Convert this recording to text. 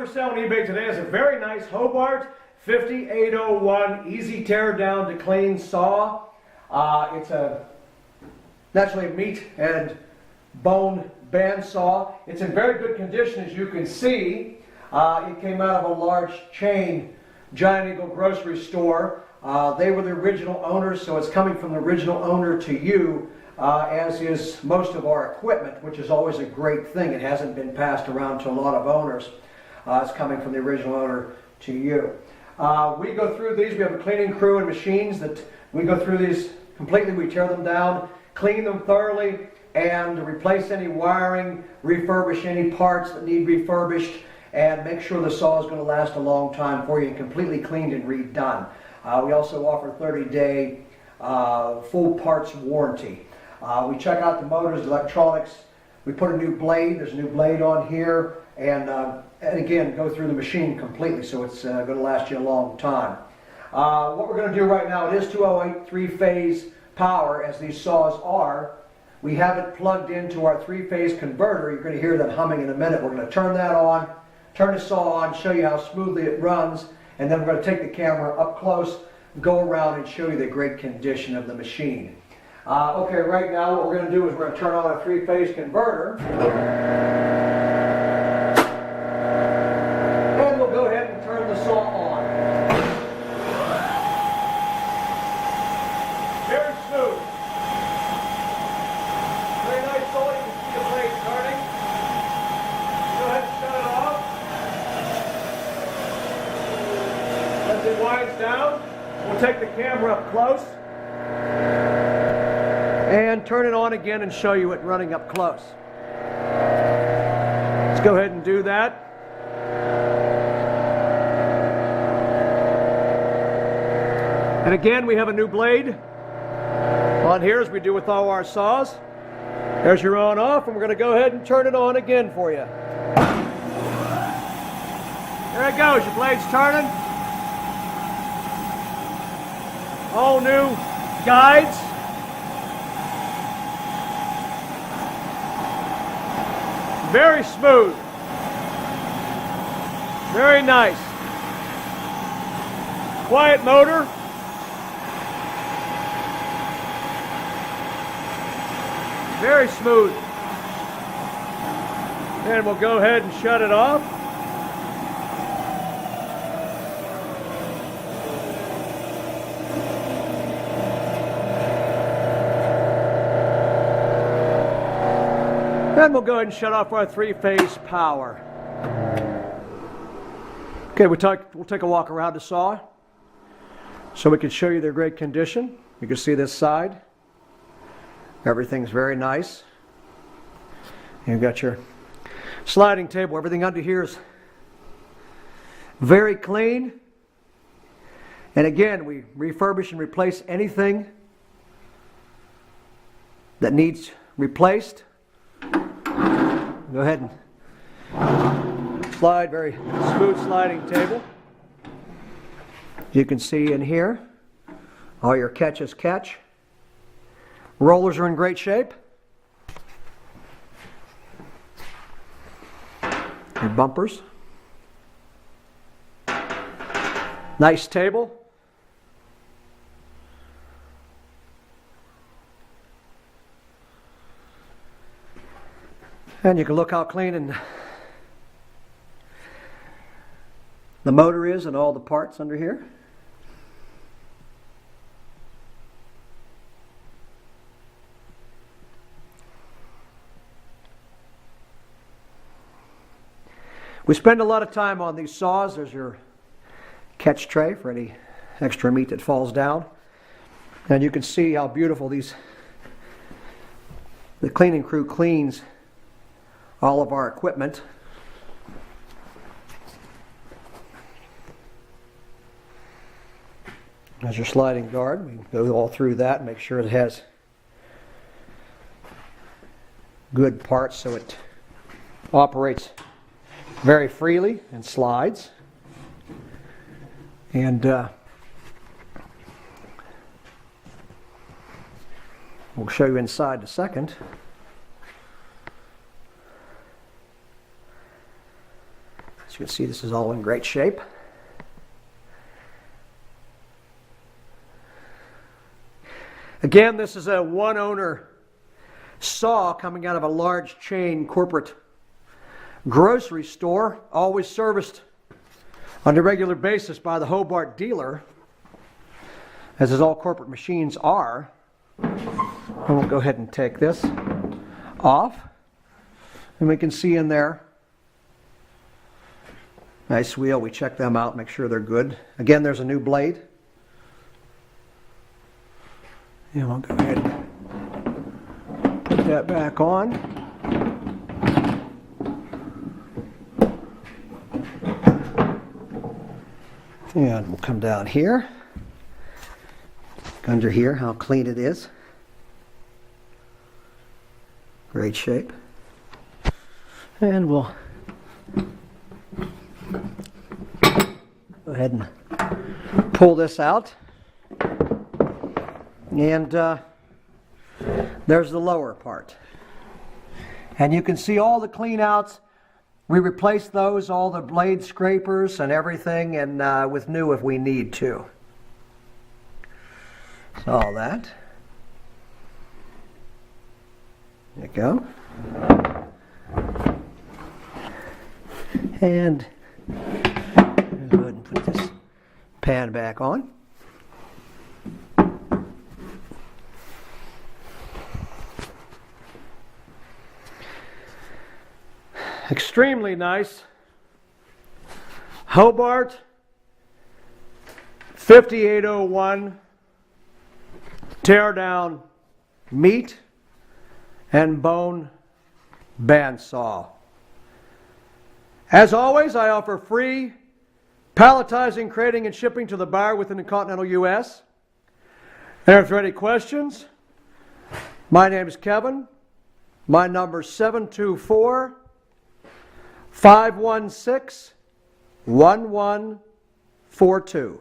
for sale on eBay today is a very nice Hobart 5801 easy tear down to clean saw. It's a naturally meat and bone band saw. It's in very good condition, as you can see. It came out of a large chain, Giant Eagle grocery store. They were the original owners, so it's coming from the original owner to you, as is most of our equipment, which is always a great thing. It hasn't been passed around to a lot of owners. It's coming from the original owner to you. We go through these. We have a cleaning crew and machines that we go through these completely. We tear them down, clean them thoroughly, and replace any wiring, refurbish any parts that need refurbished, and make sure the saw is going to last a long time for you and completely cleaned and redone. We also offer 30-day full parts warranty. We check out the motors, electronics. We put a new blade. There's a new blade on here, and again, go through the machine completely, so it's going to last you a long time. What we're going to do right now, it is 208 three-phase power, as these saws are. We have it plugged into our three-phase converter. You're going to hear that humming in a minute. We're going to turn that on, turn the saw on, show you how smoothly it runs, and then we're going to take the camera up close, go around and show you the great condition of the machine. Okay, right now what we're going to do is we're going to turn on a three-phase converter. And we'll go ahead and turn the saw on. Very smooth. Very nice saw. You can see the blade turning. Go ahead and shut it off. As it winds down, we'll take the camera up close and turn it on again and show you it running up close. Let's go ahead and do that. And again, we have a new blade on here, as we do with all our saws. There's your on off, and we're going to go ahead and turn it on again for you. There it goes, your blade's turning. All new guides. Very smooth. Very nice. Quiet motor. Very smooth. And we'll go ahead and shut it off. Then we'll go ahead and shut off our three-phase power. Okay, we'll take a walk around the saw so we can show you their great condition. You can see this side. Everything's very nice. You've got your sliding table. Everything under here is very clean. And again, we refurbish and replace anything that needs replaced. Go ahead and slide, very smooth sliding table. You can see in here, all your catches catch. Rollers are in great shape. Your bumpers. Nice table. And you can look how clean and the motor is and all the parts under here. We spend a lot of time on these saws. There's your catch tray for any extra meat that falls down. And you can see how beautiful the cleaning crew cleans all of our equipment. There's your sliding guard. We go all through that and make sure it has good parts so it operates very freely and slides. And we'll show you inside in a second. As you can see, this is all in great shape. Again, this is a one-owner saw coming out of a large chain corporate grocery store, always serviced on a regular basis by the Hobart dealer, as all corporate machines are. And we'll go ahead and take this off, and we can see in there, nice wheel. We check them out, make sure they're good. Again, there's a new blade. And we'll go ahead and put that back on. And we'll come down here. Under here, how clean it is. Great shape. And we'll go ahead and pull this out. And there's the lower part. And you can see all the clean outs. We replaced those, all the blade scrapers and everything, and with new if we need to. So all that. There you go. And go ahead and put this pan back on. Extremely nice Hobart 5801 tear down meat and bone bandsaw. As always, I offer free palletizing, crating, and shipping to the buyer within the continental U.S. And if there are any questions, my name is Kevin. My number is 724-516-1142.